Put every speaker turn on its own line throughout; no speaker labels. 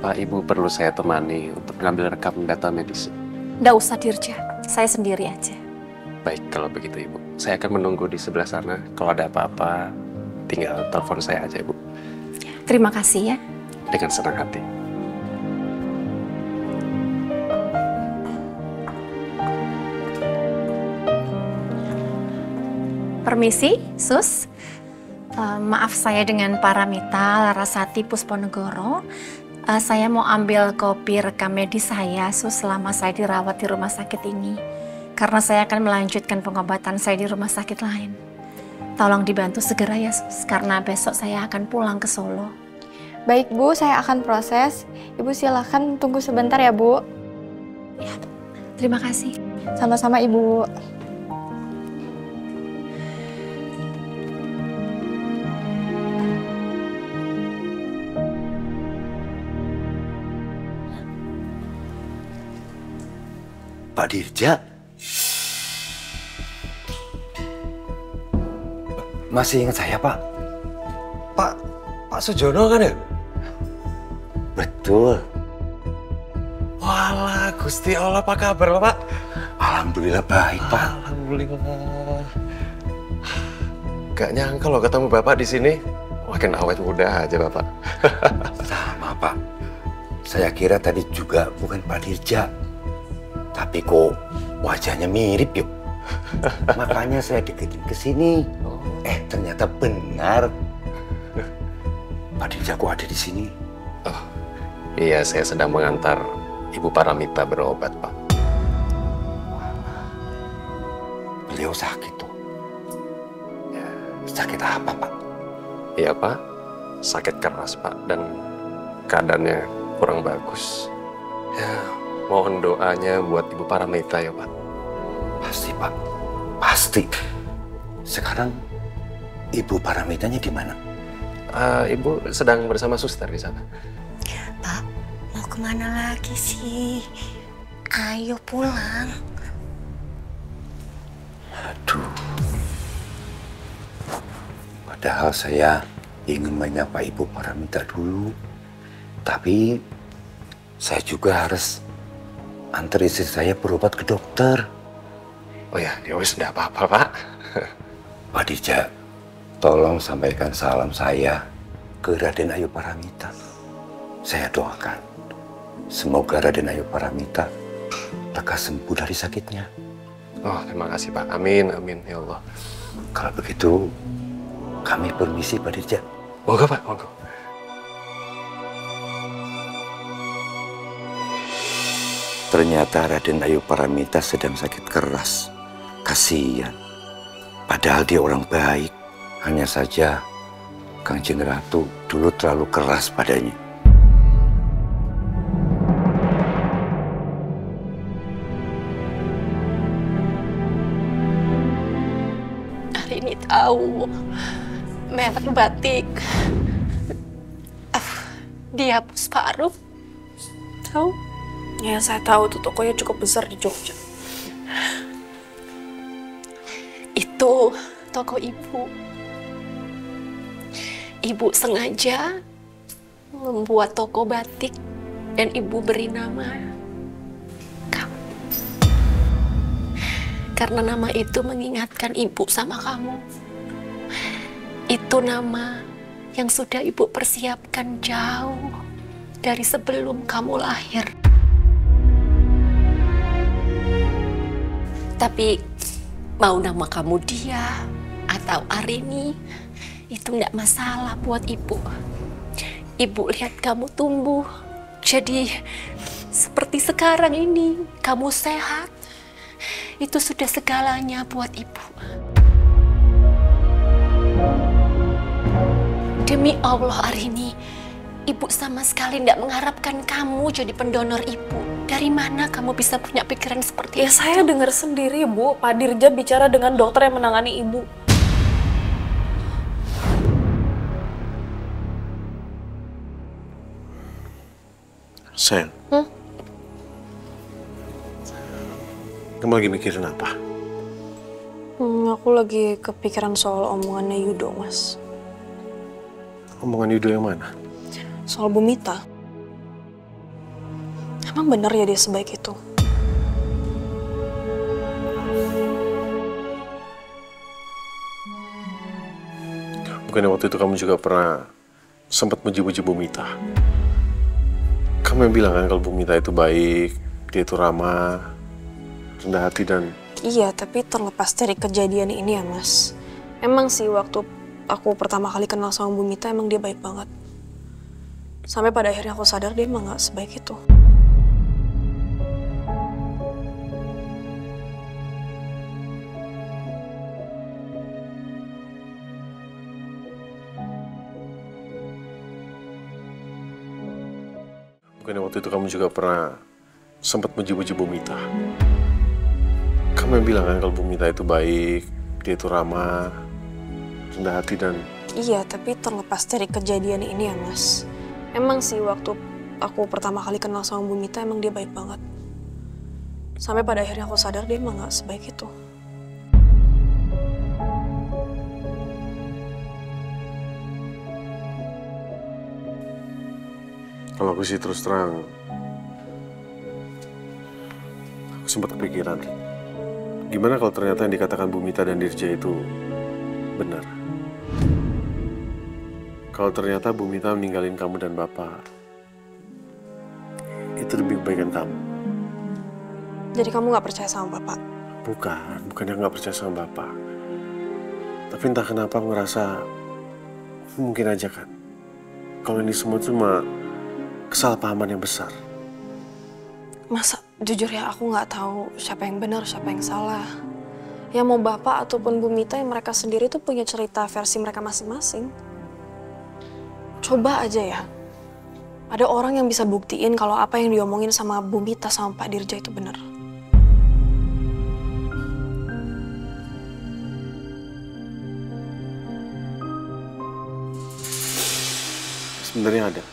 Apa Ibu perlu saya temani untuk mengambil rekam data medis?
Nggak usah, Dirja. Saya sendiri aja.
Baik, kalau begitu Ibu. Saya akan menunggu di sebelah sana. Kalau ada apa-apa, tinggal telepon saya aja, Ibu.
Terima kasih ya.
Dengan senang hati.
Permisi, Sus. Maaf, saya dengan Paramita Larasati Pusponegoro. Saya mau ambil kopi rekam medis saya, Sus, selama saya dirawat di rumah sakit ini. Karena saya akan melanjutkan pengobatan saya di rumah sakit lain. Tolong dibantu segera ya, Sus, karena besok saya akan pulang ke Solo.
Baik Bu, saya akan proses. Ibu silakan tunggu sebentar ya Bu.
Ya, terima kasih.
Sama-sama Ibu.
Pak Dirja, masih ingat saya Pak?
Pak Sujono kan ya?
Betul.
Walah, Gusti Allah, apa kabar Pak?
Alhamdulillah baik Pak.
Alhamdulillah. Gak nyangka loh ketemu Bapak di sini. Makin awet muda aja Bapak.
Sama Pak. Saya kira tadi juga bukan Pak Dirja. Tapi kok wajahnya mirip yuk. Makanya saya deketin ke sini. Ternyata benar. Pak Dirja kok ada di sini?
Oh, iya, saya sedang mengantar Ibu Paramita berobat, Pak.
Beliau sakit tuh. Sakit apa Pak?
Iya, Pak. Sakit keras, Pak. Dan keadaannya kurang bagus. Ya, mohon doanya buat Ibu Paramita ya, Pak.
Pasti, Pak. Pasti. Sekarang Ibu Paramitanya di mana?
Ibu sedang bersama suster di sana.
Pak, mau kemana lagi sih? Ayo pulang.
Aduh. Padahal saya ingin menyapa Ibu Paramita dulu. Tapi saya juga harus antar istri saya berobat ke dokter.
Oh ya, ya wis, enggak apa-apa, Pak.
Pak Dirja, tolong sampaikan salam saya ke Raden Ayu Paramita. Saya doakan semoga Raden Ayu Paramita lekas sembuh dari sakitnya.
Oh, terima kasih, Pak. Amin, amin, ya Allah.
Kalau begitu, kami permisi, Pak Dirja.
Monggo, Pak, monggo.
Ternyata Raden Ayu Paramita sedang sakit keras. Kasihan. Padahal dia orang baik. Hanya saja Kangjeng Ratu dulu terlalu keras padanya.
Hari ini tahu merek batik dia Pusparuh. Tahu?
Ya, saya tahu tuh tokonya cukup besar di Jogja.
Itu toko ibu. Ibu sengaja membuat toko batik dan ibu beri nama kamu. Karena nama itu mengingatkan ibu sama kamu. Itu nama yang sudah ibu persiapkan jauh dari sebelum kamu lahir. Tapi mau nama kamu Dia atau Arini, itu enggak masalah buat ibu. Ibu lihat kamu tumbuh jadi seperti sekarang ini, kamu sehat. Itu sudah segalanya buat ibu. Demi Allah, Arini, ibu sama sekali tidak mengharapkan kamu jadi pendonor ibu. Dari mana kamu bisa punya pikiran seperti itu?
Ya, saya dengar sendiri, Bu. Pak Dirja bicara dengan dokter yang menangani ibu.
Sen. Kamu lagi mikirin apa?
Aku lagi kepikiran soal omongannya Yudo, Mas.
Omongan Yudo yang mana?
Soal Bu Mita.
Emang bener ya dia sebaik itu?
Bukannya waktu itu kamu juga pernah sempat muji-muji Bu Mita? Kamu yang bilang kan kalau Bu Mita itu baik, dia itu ramah, rendah hati dan...
Iya, tapi terlepas dari kejadian ini ya Mas. Emang sih waktu aku pertama kali kenal sama Bu Mita emang dia baik banget. Sampai pada akhirnya aku sadar dia emang gak sebaik itu.
Bukannya waktu itu kamu juga pernah sempat muji-muji Bu Mita? Kamu yang bilang kan kalau Bu Mita itu baik, dia itu ramah, rendah hati dan...
Iya, tapi terlepas dari kejadian ini ya Mas. Emang sih waktu aku pertama kali kenal sama Bu Mita emang dia baik banget. Sampai pada akhirnya aku sadar dia emang gak sebaik itu.
Kalau aku sih terus terang, aku sempat kepikiran. Gimana kalau ternyata yang dikatakan Bu Mita dan Dirja itu benar? Kalau ternyata Bu Mita meninggalin kamu dan Bapak, itu demi kebaikan kamu.
Jadi kamu gak percaya sama Bapak?
Bukannya nggak percaya sama Bapak. Tapi entah kenapa aku ngerasa mungkin aja kan. Kalau ini semua cuma kesalahpahaman yang besar.
Masa jujur ya aku nggak tahu siapa yang benar, siapa yang salah. Ya mau Bapak ataupun Bu Mita yang mereka sendiri tuh punya cerita versi mereka masing-masing. Coba aja ya. Ada orang yang bisa buktiin kalau apa yang diomongin sama Bu Mita sama Pak Dirja itu benar.
Sebenarnya ada.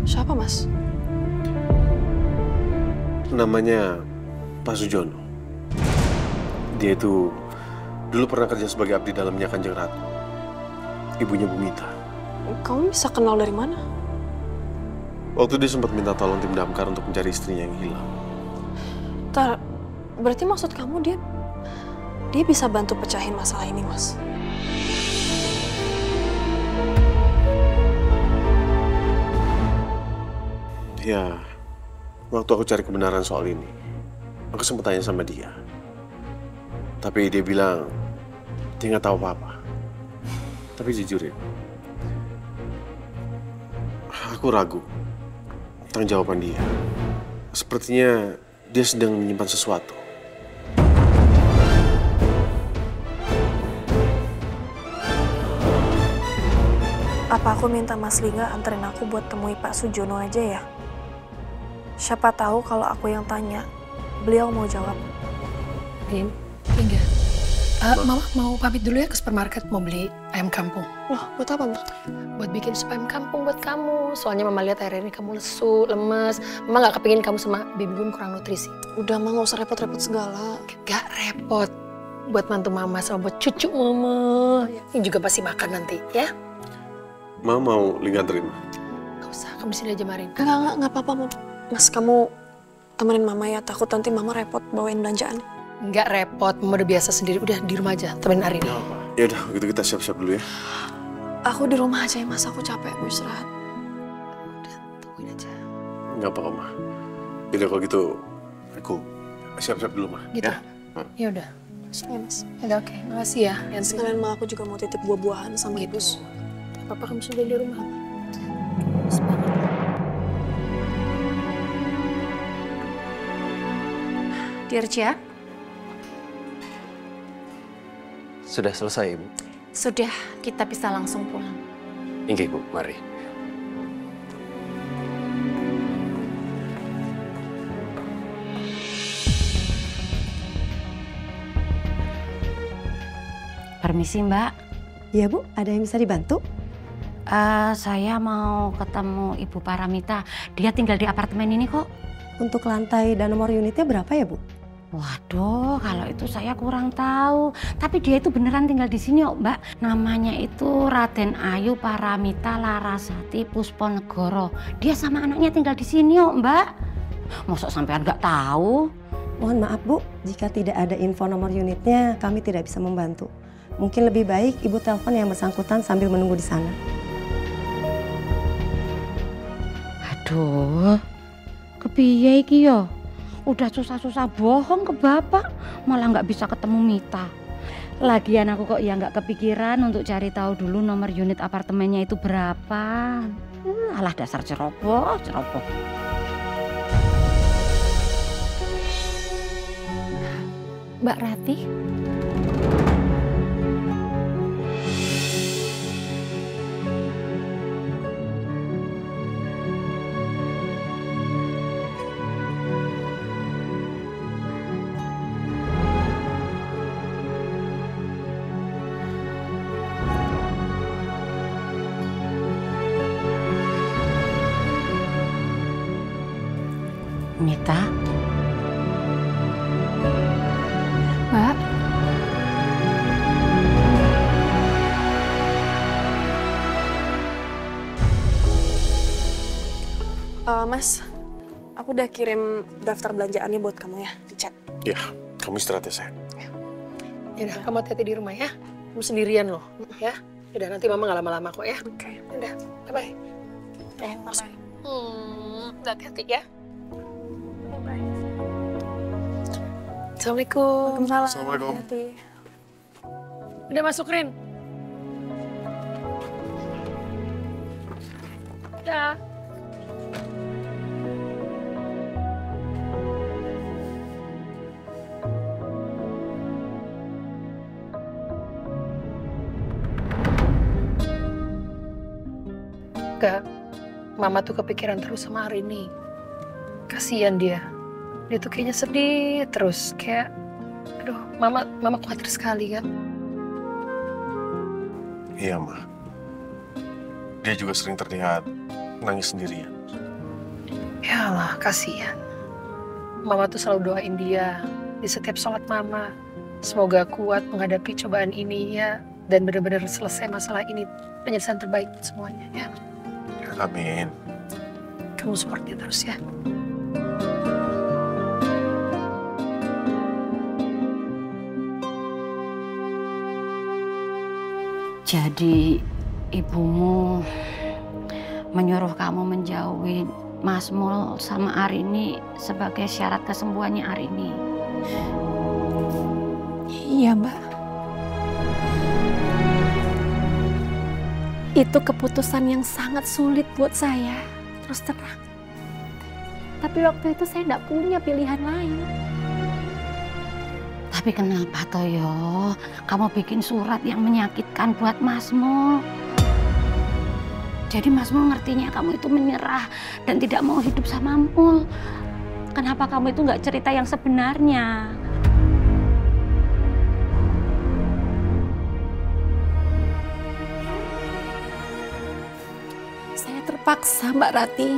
Siapa, Mas?
Namanya Pak Sujono. Dia itu dulu pernah kerja sebagai abdi dalamnya Kanjeng Ratu. Ibunya Bu Mita.
Kamu bisa kenal dari mana?
Waktu dia sempat minta tolong tim damkar untuk mencari istrinya yang hilang.
Berarti maksud kamu dia bisa bantu pecahin masalah ini, Mas?
Ya, waktu aku cari kebenaran soal ini, aku sempat tanya sama dia. Tapi dia bilang, dia nggak tahu apa-apa. Tapi jujur ya, aku ragu tentang jawaban dia. Sepertinya dia sedang menyimpan sesuatu.
Apa aku minta Mas Lingga anterin aku buat temui Pak Sujono aja ya? Siapa tahu kalau aku yang tanya, beliau mau jawab.
Lingga. Mama mau pamit dulu ya ke supermarket, mau beli ayam kampung.
Loh, buat apa, Mbak?
Buat bikin sup ayam kampung buat kamu. Soalnya Mama lihat akhir ini kamu lesu, lemes. Mama gak kepingin kamu sama baby Bun kurang nutrisi.
Udah, Mama gak usah repot-repot segala.
Gak repot. Buat mantu Mama sama buat cucu Mama. Ini juga pasti makan nanti, ya?
Mama mau Lingga anterin?
Gak usah, kamu di sini aja Marin.
Enggak apa-apa, Mama. Mas, kamu temenin Mama ya. Takut nanti Mama repot bawain belanjaan.
Nggak repot, Mama udah biasa sendiri. Udah di rumah aja, temenin Arini.
Ya udah, gitu kita siap-siap dulu ya.
Aku di rumah aja ya, Mas. Aku capek, aku istirahat.
Udah, tungguin aja.
Nggak apa-apa, Ma. Yaudah kalau gitu, aku siap-siap dulu, Ma.
Gitu?
Ya?
Ya udah.
Ya, Mas.
Udah, oke. Makasih ya.
Sekalian Ma, aku juga mau titip buah-buahan sama
Gitu.
Ibu.
Papa kamu sudah di rumah.
Dirja,
Sudah selesai, Ibu?
sudah, kita bisa langsung pulang.
Inggih, Bu. Mari.
Permisi, Mbak.
Iya, Bu. Ada yang bisa dibantu?
Saya mau ketemu Ibu Paramita. Dia tinggal di apartemen ini kok.
Untuk lantai dan nomor unitnya berapa ya, Bu?
Waduh, kalau itu saya kurang tahu. Tapi dia itu beneran tinggal di sini, oh, Mbak. Namanya itu Raden Ayu Paramita Larasati Pusponegoro. Dia sama anaknya tinggal di sini, oh, Mbak. Mosok sampean nggak tahu?
Mohon maaf Bu, jika tidak ada info nomor unitnya, kami tidak bisa membantu. Mungkin lebih baik Ibu telepon yang bersangkutan sambil menunggu di sana.
Aduh, kepiye iki yo? Udah susah-susah bohong ke bapak, malah nggak bisa ketemu Mita. Lagian aku kok ya nggak kepikiran untuk cari tahu dulu nomor unit apartemennya itu berapa. Alah dasar ceroboh, ceroboh.
Mbak Rati?
Mita?
Mbak?
Mas, aku udah kirim daftar belanjaannya buat kamu ya, di chat.
Ya, kamu istirahat ya, sayang.
Yaudah, kamu hati-hati di rumah ya. Kamu sendirian loh, ya. Udah nanti mama nggak lama-lama kok ya.
Oke.
Udah, bye-bye.
Bye.
Udah hati-hati ya. Assalamualaikum.
Assalamualaikum.
Hati-hati.
Udah masuk, Rin? Udah. Enggak, Mama tuh kepikiran terus sama Arini. Kasian dia. Dia tuh kayaknya sedih terus, kayak aduh, mama khawatir sekali kan.
Iya, Ma. Dia juga sering terlihat nangis sendirian.
Yalah, kasihan. Mama tuh selalu doain dia di setiap sholat Mama. Semoga kuat menghadapi cobaan ini ya, dan benar-benar selesai masalah ini, penyelesaian terbaik semuanya ya.
Amin.
Kamu support dia terus ya.
Jadi ibumu menyuruh kamu menjauhi Mas Mul sama Arini sebagai syarat kesembuhannya Arini.
Iya, Mbak. Itu keputusan yang sangat sulit buat saya, terus terang. Tapi waktu itu saya nggak punya pilihan lain.
Tapi kenapa Toyo? Kamu bikin surat yang menyakitkan buat Mas Mul. Jadi Mas Mul ngertinya kamu itu menyerah dan tidak mau hidup sama Mul. Kenapa kamu itu nggak cerita yang sebenarnya?
Saya terpaksa, Mbak Rati.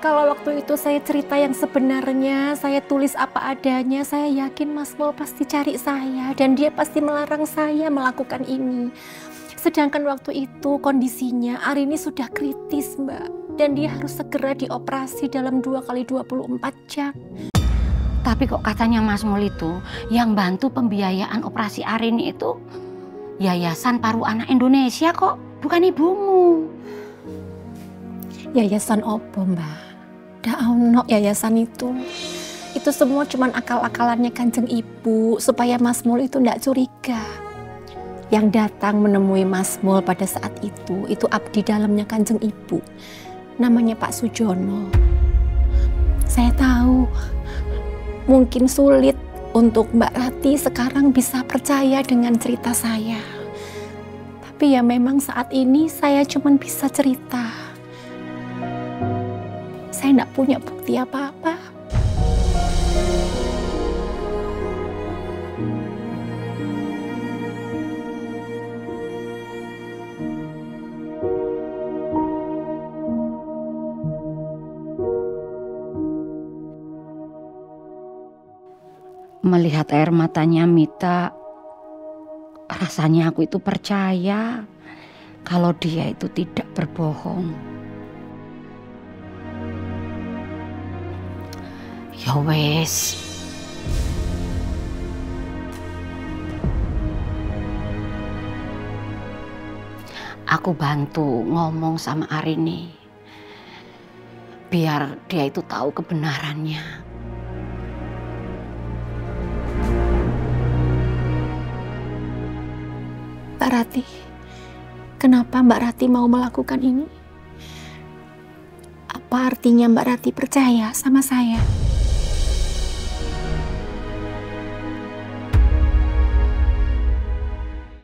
Kalau waktu itu saya cerita yang sebenarnya, saya tulis apa adanya, saya yakin Mas Mul pasti cari saya dan dia pasti melarang saya melakukan ini. Sedangkan waktu itu kondisinya Arini sudah kritis, Mbak. Dan dia harus segera dioperasi dalam 2x24 jam.
Tapi kok katanya Mas Mul itu yang bantu pembiayaan operasi Arini itu Yayasan Paru Anak Indonesia kok, bukan ibumu.
Yayasan opo, Mbak? Dah ono yayasan itu. Itu semua cuman akal-akalannya Kanjeng Ibu supaya Mas Mul itu ndak curiga. Yang datang menemui Mas Mul pada saat itu abdi dalamnya Kanjeng Ibu. Namanya Pak Sujono. Saya tahu mungkin sulit untuk Mbak Rati sekarang bisa percaya dengan cerita saya. Tapi ya memang saat ini saya cuman bisa cerita. Saya nggak punya bukti apa-apa.
Melihat air matanya Mita, rasanya aku itu percaya kalau dia itu tidak berbohong. Ya wes. Aku bantu ngomong sama Arini, biar dia itu tahu kebenarannya.
Mbak Rati, kenapa Mbak Rati mau melakukan ini? Apa artinya Mbak Rati percaya sama saya?